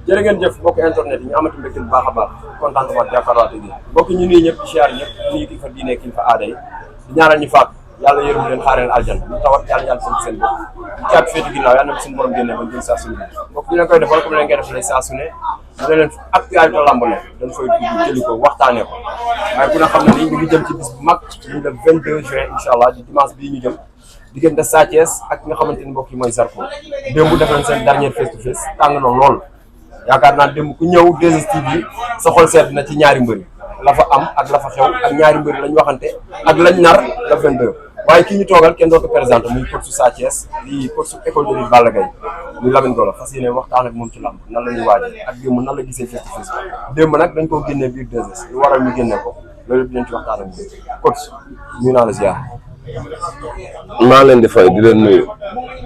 jërë ngeen jëf mbokk internet yi ñu amati mbégte bu baax a baax contentement jàkkaarloo ak yéen mbokk ñu nuyu ñëpp di siyaar ñëpp nuyu ki fa diine ki fa aada yi di ñaanal ñu faat yàlla yërëm leen xaareel aljan ñu tawat yàlla seen bopp ñu caat féeti ginnaaw yàlla na suñu borom génne ba jël saa su ne mbokk ñu leen koy defal comme leen koy defalee saa su ne ñu ne leen actualité lamb la dañ fay dugg jëli ko waxtaanee ko waaye ku ne xam ne ni ñu ngi jëm ci bis bu mag ñu le 22 juin incha allah di dimanche bii ñu jëm diggante Sa Thiès ak nga xamante ni mbokk yi mooy Zarko démb def nañ seen dernier face to face tàng na lool yaakaar naa démb ku ñëw 2STV bi sa xol seet na ci ñaari mbëri la fa am ak la fa xew ak ñaari mbëri lañ waxante ak lañ nar le 22 waaye ki ñu toogal kenn dootu présenté muy coach Sa Thiès di coach école de lutte Balla Gaye muy Lamine Golo fas yéene waxtaan ak moom ci lamb nan la ñuy waajee ak démb nan la gisee face to face démb nag dañ koo génnee biir 2S lu waral ñu génne ko loolu dinañ ci waxtaan ak moom coach ñu naa la ziar. maa leen di fay di leen nuyu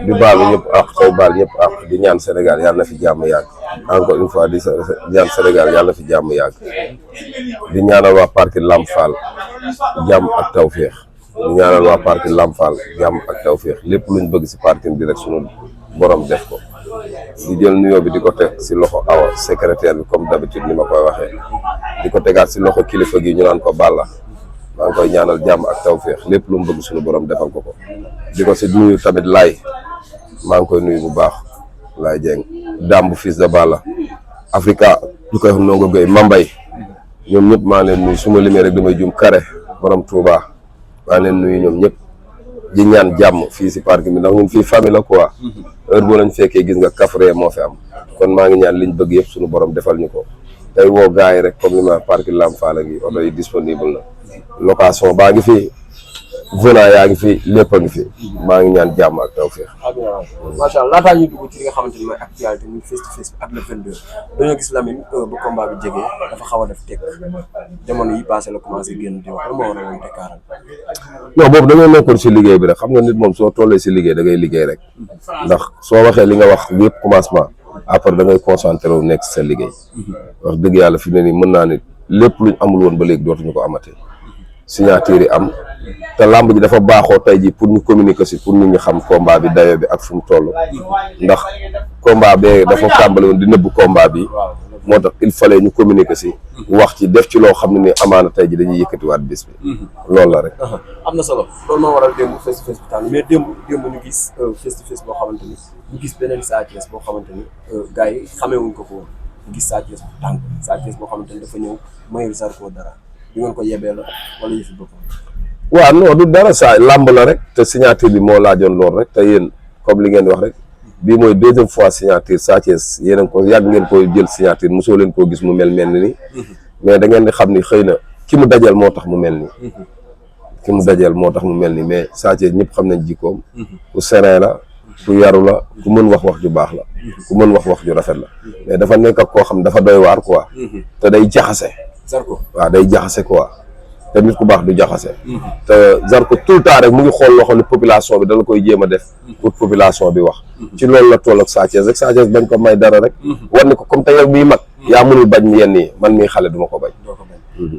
di baalu ñëpp ak xaw baal ñëpp ak di ñaan Sénégal yàlla na fi jàmm yàgg encore une fois di ñaan Sénégal yàlla na fi jàmm yàgg di ñaanal waa parc Lamp Fall jàmm ak tawféex di ñaanal waa parc Lamp Fall jàmm ak tawféex lépp luñ bëgg si parc bi rek sunu borom def ko di jël nuyoo bi di ko teg si loxo Awa secrétaire bi comme d'habitude ni ma koy waxee di ko tegaat si loxo kilifa gi ñu naan ko Balla maa ngi koy ñaanal jàmm ak tawféex lépp lu mu bëgg suñu borom defal ko ko di ko si nuyu tamit laay maa ngi koy nuyu bu baax laay Dieng Dambu fils de Balla Africa ñu koy wax Ndongo Gueye Mambay ñoom ñëpp maa leen nuyu su ma limee rek damay jum Kare borom Touba maa leen nuyu ñoom ñëpp di ñaan jàmm fii si parc bi ndax ñun fii famille la quoi heure boo lañ fekkee gis nga kafre moo fi am kon maa ngi ñaan liñ bëgg yëpp suñu borom defal ñu ko tey woo gars yi rek comme ni ma parc Lamp Fall gi oto yi disponible na location baa ngi fi volant yaa ngi fi lépp a ngi fi maa ngi ñaan jàmm ak tawfeex. macha allah laataa ñuy dugg ci li nga xamante ni mooy actualité muy face to face bi ak le 22 dañoo gis Lamine bu combat bi jegee dafa xaw a def tekk jamono yi passé la commencé génn di wax lan moo war a woon tekkaaral. non boobu dañoo nekkoon si liggéey bi rek xam nga nit moom soo tollee si liggéey da ngay liggéey rek ndax soo waxee li nga wax yëpp commencement après da ngay concentré wu nekk sa liggéey wax dëgg yàlla fi mu ne nii mën naa ne lépp luñ amul woon ba léegi dootuñu ko amatee. signature yi am te lamb ji dafa baaxoo tey ji pour ñu communiquer si pour nit ñi xam combat bi dayo bi ak fu mu toll ndax combat bee dafa tàmbali woon di nëbb combat bi moo tax il fallait ñu communiquer si wax ci def ci loo xam ne ni amaana tey ji dañuy yëkkatiwaat bis bi loolu la rek am na solo loolu moo waral démb face to face bi tànn mais démb ñu gis face to face boo xamante ni ñu gis beneen Sa Thiès boo xamante ni gars yi xamee wuñ ko ko woon ñu gis Sa Thiès bu tànk Sa Thiès boo xamante ni dafa ñëw mayul Zarko dara di ngeen ko yebee la wala yëfi boppam. waaw non du dara saa làmb la rek te signature bi moo laajoon lool rek te yéen comme li ngeen di wax rek bii mooy deuxième fois signature Sa Thiès yéen a ko yàgg ngeen ko jël signature mosoo leen koo gis mu mel ni mais da ngeen di xam ni xëy na ki mu dajal moo tax mu mel ni ki mu dajal moo tax mu mel ni mais Sa Thiès ñëpp xam nañ jikkoom ku serein la ku yaru la ku mën wax ju baax la ku mën wax ju rafet la mais dafa nekk ak koo xam dafa doy waar quoi te day jaxase Zarko waaw day jaxase quoi te nit ku baax du jaxase te Zarko tout le temps rek mu ngi xool loo xam ne population bi dala koy jéem a def pour population bi wax ci loolu la toll ak Sa Thiès rek Sa Thiès bañ ko may dara rek war ni ko comme te yow miy mag yaa mënul bañ yenn yi man mii xale duma ko bañ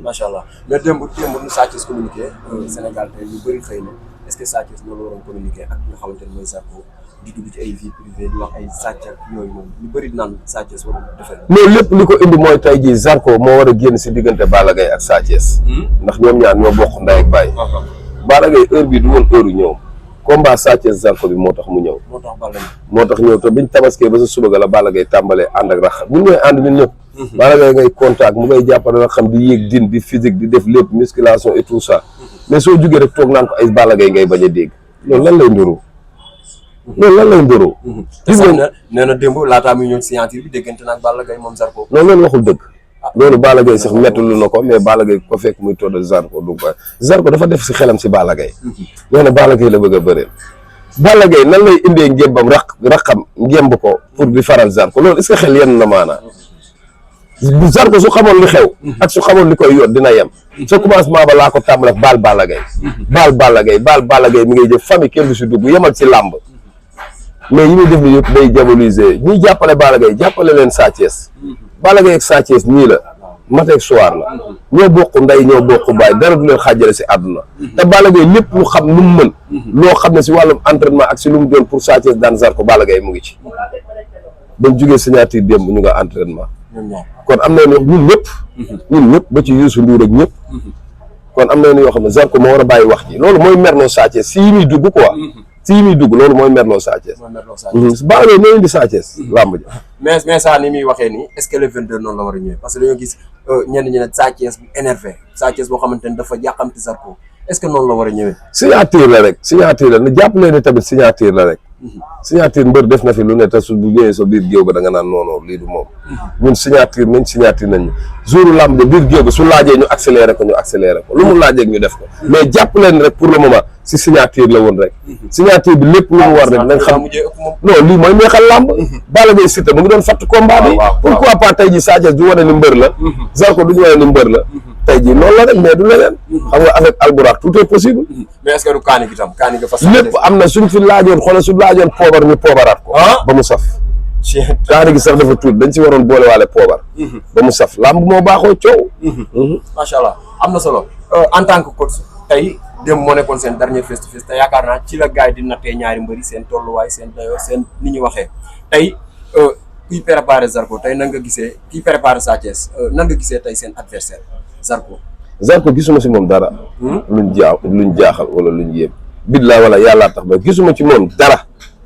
macha allah mais démb nu Sa Thiès communiqué Sénégal tey ñu bëri xëy na est-ce que Sa Thiès loolu waroon communiqué ak nga xamante ne mooy Zarko di dugg ci ay vie privée di wax ay sàcc ak yooyu moom ñu bëri naan Sa Thiès war a defee loolu lépp li ko indi mooy tey jii Zarko moo war a génn si diggante Balla Gaye ak Sa Thiès ndax ñoom ñaar ñoo bokk ndey ak baay Balla Gaye heure bi du woon heure ñëw combat Sa Thiès Zarko bi moo tax mu ñëw moo tax ñëw te biñ tabaskee ba sa suba ga la Balla Gaye tàmbalee ànd ak rax ñun ñooy ànd ñun ñëpp Balla Gaye ngay contact mu ngay jàppale nga xam di yéeg din di physique di def lépp musculation et tout ça mais soo jugee rek toog naan ko ay Balla Gaye ngay bañ a dégg loolu lan lay nduru loolu lan lay nduru gis nga nee na démb laataa muy ñëw signature bi déggante naag Balla Gaye moom Zarko non loolu waxul dëgg loolu Balla Gaye sax mettalu na ko mais Balla Gaye ko fekk muy toll Zarko du ko Zarko dafa def si xelam si Balla Gaye nee na Balla Gaye la bëgg a bëreel Balla Gaye nan lay indee ngémbam raqam ngémb ko pour di faral Zarko loolu est-ce que xel yenn na maanaa Zarko su xamoon li xew ak su xamoon li koy yor dina yem sa commencement ba laa ko tàmbale baal Balla Gaye baal Balla Gaye mi ngay jëf famille kenn du si dugg yemal ci làmb mais yi muy def ni yëpp day diaboliser ñuy jàppale Balla Gaye jàppale leen Sa Thiès Balla Gaye ak Sa Thiès ñii la mateeg soir la ñoo bokk ndey ñoo bokk baay dara du leen xaajale si àdduna te Balla Gaye lépp lu xam lu mu mën loo xam ne si wàllum entraînement ak si lu mu doon pour Sa Thiès daan Zarko Balla Gaye mu ngi ci bañ jugee signature démb ñu nga entraînement ñoom ñaar kon am na ñun ñëpp ba ci Youssou Ndour ak ñëpp kon am na yoo xam ne Zarko moo war a bàyyi wax ji loolu mooy merloo Sa Thiès si yi muy dugg quoi si yi muy dugg loolu mooy merloo Sa Thiès baaloo ñoo indi Sa Thiès làmb ji mais ça ni muy waxee nii est-ce que le 22 noonu la war a ñëwee parce que dañoo gis ñenn ñi ne Sa Thiès bu énervé Sa Thiès boo xamante ni dafa yàqamti Zarko est-ce que noonu la war a ñëwee signature la rek signature la na jàppale ne tamit signature la rek signature mbër def na fi lu ne te su bu ñëwee sa biir géew ba da nga naan non lii du moom ñun signature nañ jouru làmb ja biir géew ba su laajee ñu accéléré ko lu mu laajee ñu def ko mais jàpp leen rek pour le moment si signature la woon rek signature bi lépp lu mu war rek nañ xam non lii mooy neexal làmb Balla Gaye Siteu mu ngi doon fatt combat bi pourquoi pas tey ji Sa Thiès du wane ni mbër la Zarko du ñu wane ni mbër la tey jii noonu la rek mais du leneen xam nga avec Albourakh tout est possible mais est-ce que du kaani gi tam kaani nga fas lépp am na suñ fi laajoon xoolal su laajoon poobar ñu poobaraat ko ba mu saf kaani gi sax dafa tuut dañ si waroon boole waale poobar ba mu saf làmb moo baaxoo coow macha allah am na solo en tant que coach tey démb moo nekkoon seen dernier face to face te yaakaar naa ci la gars yi di nattee ñaari mbëri seen tolluwaay seen dayoo seen ni ñu waxee tey kuy préparé Zarko tey nan nga gisee kiy préparé Sa Thiès nan nga gisee tey seen adversaire Zarko gisuma si moom dara luñ jaaxal wala luñ yéem billaa wala yàllaa tax ba gisuma ci moom dara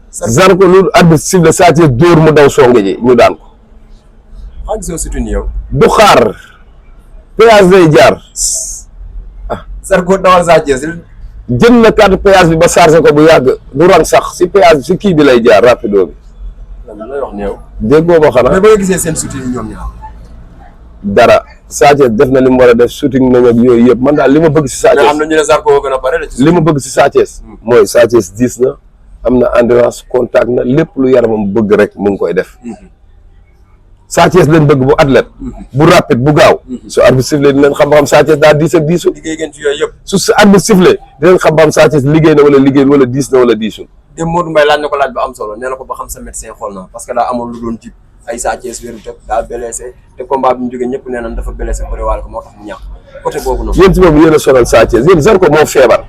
Zarko lu arbitre siffle Sa Thiès dóor mu daw songe ji ñu daan ko xaa gisoo surtout ni yow du xaar péage day jaar Zarko dawal Sa Thiès jën na carte péage bi ba chargé ko bu yàgg du rang sax si péage bi si kii bi lay jaar rapido bi lay wax ne yow déggoo ma xanaa mais ba nga gisee seen shooting ñoom ñaar dara Sa Thiès def na li mu war a def shooting nañ ak yooyu yëpp man daal li ma bëgg si Sa Thiès am na ñu ne Zarko gën a pare li ma bëgg si Sa Thiès mooy Sa Thiès diis na am na endurance contact na lépp lu yaramam bëgg rek mu ngi koy def Sa Thiès lañ bëgg bu athlète bu rapide bu gaaw su arbitre sifflé dinañ xam Sa Thiès daal diis ak diisul liggéey ngeen ci yooyu yëpp su arbitre sifflé dinañ xam Sa Thiès liggéey na wala liggéey wala diis na wala diisul dem Modou Mbaye laaj na ko laaj ba am solo nee na ko ba xam sa médecin xool na parce que daa amoon lu doon jib ay Sa Thiès wéru tëb daa blessé te combat bi mu jógee ñëpp nee nañ dafa blessé bëri waale ko moo tax mu ñàkk côté boobu noonu yéen si boobu yéen a sonal Sa Thiès yéen Zarko moo feebar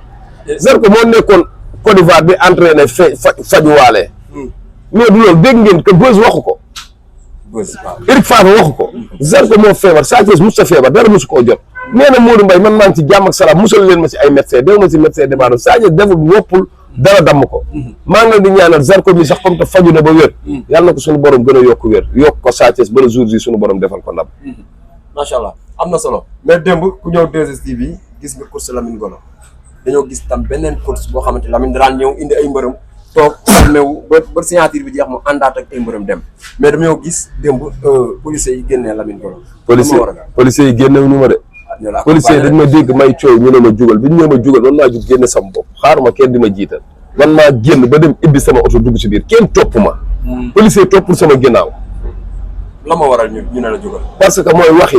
Zarko moo nekkoon Côte d'Ivoire bi entraîné fajuwaale mais du loolu dégg ngeen que Beuz waxu ko Eric Favre waxu ko Zarko moo feebar Sa Thiès mos sa feebar dara mosu koo jot nee na Modou Mbaye man maa ngi ci jàmm ak salaam musal leen ma si ay médecin déw ma si médecin débaado Sa Thiès deful woppul dara damm ko maa ngi leen di ñaanal Zarko mi sax comme te faju na ba wér yàlla na ko suñu borom gën a yokk wér yokk ko Sa Thiès ba le jour ji suñu borom defal ko ndam macha allah am na solo mais démb ku ñëw 2STV gis nga course Lamine Golo dañoo gis tam beneen course boo xamante Lamine daan ñëw indi ay mbërëm toog meew ba signature bi jeex mu àndaat ak ay mbërëm dem mais dañoo gis démb policiers yi génnee Lamine Golo policiers yi génnew ñu ma de policiers dañ ma dégg may coow ñu ne ma jugal bi ñu ne ma jugal man maa jug génne sama bopp xaaruma kenn di ma jiital man maa génn ba dem ibbi sama oto dugg si biir kenn topp ma policier toppul sama ginnaaw la ma waral ñu ne la jugal parce que mooy wax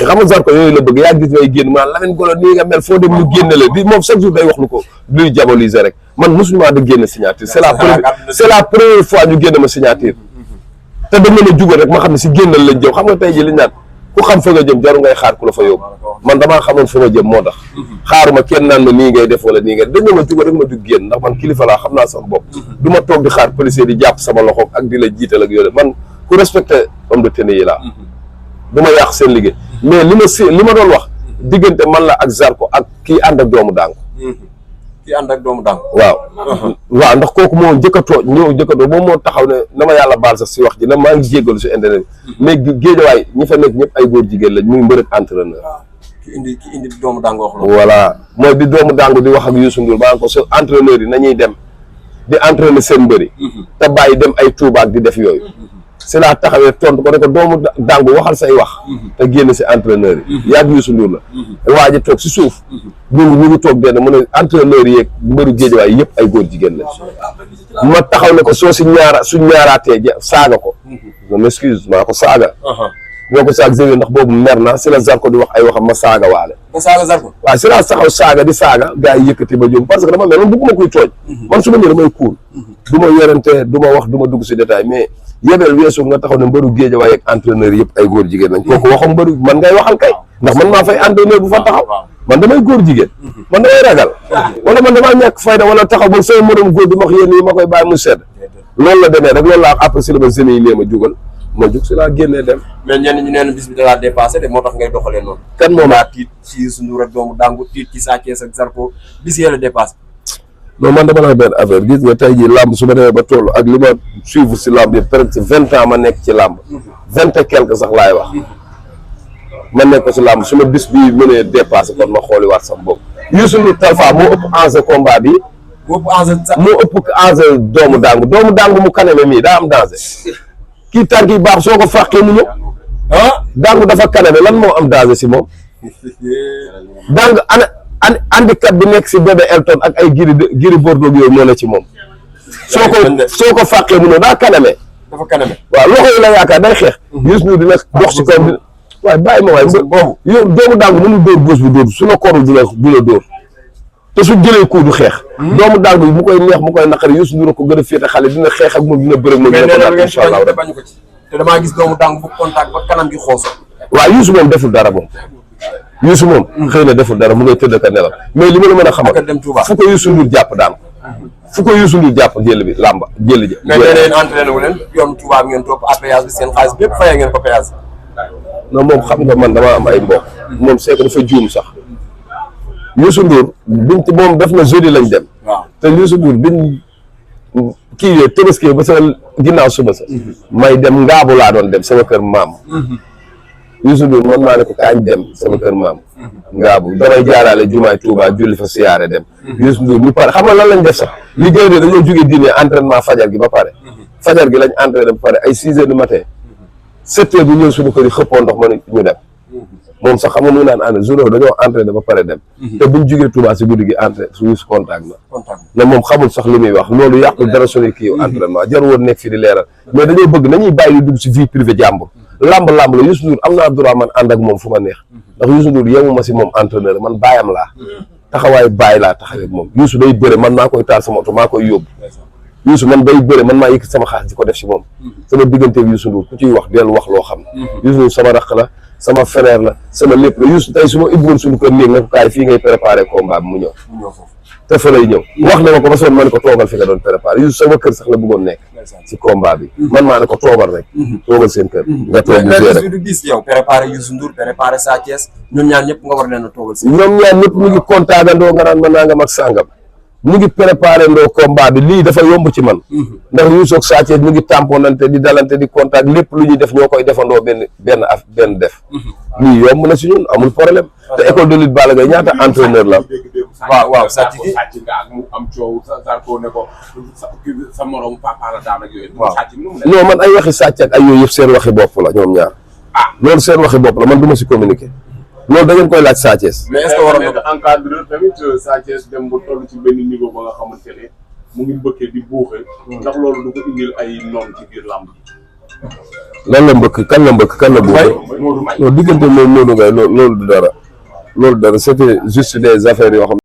xam nga Zarko yooyu la bëgg yaa gis may génn maanaam Lamine Golo nii nga mel foo dem ñu génne la di moom chaque jour day wax lu ko luy diaboliser rek man mosuñu maa di génne signature c'est la première fois ñu génne ma signature te dañ ma jugal rek ma xam ne si génnal lañ jëm xam nga tey ji liñ naan ku xam fa nga jëm jaru ngay xaar ku la fa yóbbu man damaa xamoon fa ma jëm moo tax xaaruma kenn naan ma nii ngay def wala nii ngay dañ ma jugal rek ma jug génn ndax man kilifa laa xam naa sama bopp du ma toog di xaar policier di jàpp sama loxo ak di la jiital ak yooyu man ku respecté homme de tenue yi laa du ma yàq seen liggéey mais li ma doon wax diggante man la ak Zarko ak kii ànd ak doomu daangu waaw ndax kooku moo jëkkatoo moom moo taxaw ne na ma yàlla baal sax si wax ji na maa ngi jéggalu si internet bi mais géejawaay ñi fa nekk ñëpp ay góor jigéen lañ muy mbër ak entraîneur ki indi doomu daangu wax la voilà mooy bi doomu daangu di wax ak Youssou Ndour maa ngi ko sa entraîneur yi nañuy dem di entraîner seen mbëri te bàyyi dem ay Touba ak di def yooyu si laa taxawee tontu ko ne ko doomu daangu waxal say wax te génn si entraîneur yi yaag Youssou Ndour la waa ji toog si suuf ñu ngi toog denn mu ne entraîneur yi yeeg mbëru géejawaay yëpp ay góor jigéen lañ ma taxaw ne ko soo suñ ñaaraatee saaga ko je m'excuse maa ko saaga ñoo ko saag Zéwé ndax boobu mer na si la Zarko di wax ay waxam ma saaga waale waaw si laa taxaw saaga di saaga gars yi yëkkati ba jóg parce que dama mel man bëgguma kuy tooñ man su ma ñëwee damay kuul du ma yorante du ma wax du ma dugg si détail mais yebeel weesu nga taxaw ne mbëru géejawaay ak entraîneur yëpp ay góor jigéen lañ kooku waxam mbëru man ngay waxal kay ndax man maa fay entraîneur bu fa taxaw man damay góor jigéen man damay ragal wala man damaa ñàkk fayda wala taxaw ba sama moroom góor bi ma wax yéen yi ma koy bàyyi mu sedd loolu la demee rek loolu laa après si la ma jeunes yi nee ma jugal ma jug si laa génnee dem. mais ñenn ñi neen bis bi da laa dépassé de moo tax ngay doxalee noonu. kan moom laa tiit ci Youssou Ndour ak doomu Dangu tiit ci Sa Thiès ak Zarko bis yee la dépassé. non man dama la benn affaire gis nga tey jii làmb su ma demee ba toll ak li ma suivre si làmb yi presque 20 ans ma nekk ci làmb 20 et quelque sax laay wax ma nekk ko si làmb su ma bis bii mënee dépassé kon ma xooliwaat sama bopp. Youssou Ndour Talfa moo ëpp enjeu combat bi moo ëpp enjeu doomu Dangu mu kaname mii daa am danger kii tànk yi baax soo ko fàqee mu ñëw Dangu dafa kaname lan moo am danger si moom Dangu handicap bi nekk si bébé Elton ak ay giri Bordeaux yooyu moo ne ci moom soo ko fàqee mu ñëw daa kaname dafa kaname waaw loxo yi la yaakaar day xeex Youssou Ndour dina dox si kaw waaye bàyyi ma waaye boobu yow doomu Dangu mënul dóor góos bu dóor su la korul du la dóor te su jëlee coup du xeex doomu Dangu mu koy neex mu koy naqari Youssou Ndour ko gën a féete xale dina xeex ak moom dina bëre moom dina ko laaj incha allah bañu ko ci te damaa gis doomu Dangu bu contact ba kanam gi xooso waaw Youssou moom deful dara moom Youssou moom xëy na deful dara mu ngay tëdd ka nelaw mais li ma la mën a xamal fu ko Youssou Ndour jàpp daan fu ko Youssou Ndour jàpp jël bi làmba jël ji mais nee na entraîné wu leen yoonu Touba bi ngeen topp péage bi seen xaalis bépp fayee ngeen ko péage non moom xam nga man dama am ay mbokk moom c'est que dafa juum sax Youssou Ndour biñ moom def na jeudi lañ dem te Youssou Ndour biñ kii yooyu Tabaski ba sa ginnaaw suba sa may dem ngaabu laa doon dem sama kër maam Youssou Ndour man maa ne ko kaañ dem sama kër maam ngaabu damay jaaraale jumaay Touba julli fa siyaare dem Youssou Ndour ñu pare xam nga lan lañ def sax liggéey de dañoo jóge dîner entraînement fajar gi ba pare fajar gi lañ entraîné ba pare ay 6 heures du matin 7 heures bi ñëw suñu kër yi xëppoo ndox ma ñu dem moom sax xam nga mu naan ànd jour dañoo entraîné ba pare dem te buñ jógee Touba si guddi gi entraîné suñu contact na moom xamul sax li muy wax loolu yàqul dara suñu kii entraînement jar woon nekk fii di leeral mais dañoo bëgg nañuy bàyyi dugg si vie privée jàmbur lamb la Youssou Ndour am naa droit man ànd ak moom fu ma neex ndax Youssou Ndour yemuma si moom entraîneur man baayam laa taxawaayu baay laa taxawee moom Youssou day bëre man maa koy taal sama oto maa koy yóbbu Youssou man day bëre man maa yëkkati sama xaalis di ko def si moom sama diggante ak Youssou Ndour ku ciy wax dellu wax loo xam Youssou Ndour sama rakk la sama frère la sama lépp la Youssou tey su ma ibboon suñu kër néeg nga ko kaay fii ngay préparé combat bi mu ñëw te fa lay ñëw wax na ma ko ba soon ma ne ko toogal fi nga doon préparé Youssou sama kër sax la bëggoon nekk si combat bi man maa ne ko toogal rek toogal seen kër nga toog bu rek du gis yow préparé Youssou Ndour préparé Sa Thiès ñoom ñaar ñëpp nga war leen a toogal si ñoom ñaar ñëpp ñu ngi kontaanandoo nga naan ma nangam ak sàngam ñu ngi préparé ndoo combat bi lii dafa yomb ci man ndax Youssou ak Sa Thiès ñu ngi tamponante di dalante di contact lépp lu ñuy def ñoo koy defandoo benn def lii yomb na si ñun amul problème te école de lutte Balla Gaye ñaata entraîneur la waaw sàcc nga ak mu am coow Zarko ne ko sa morom papa la daan ak yooyu non man ay waxi sàcc ak ay yooyu yëpp seen waxi bopp la ñoom ñaar loolu seen waxi bopp la man du ma si communiquer loolu da ngeen koy laaj Sa Thiès mais est-ce que waroon na encadreur tamit Sa Thiès dem ba toll ci benn niveau ba nga xamante ne mu ngi bëkkee di buuxee ndax loolu du ko indil ay noon ci biir làmb lan la mbëkk kan la buuxee non diggante moom Modou Ngaye loolu du dara c'était juste des affaires yoo xam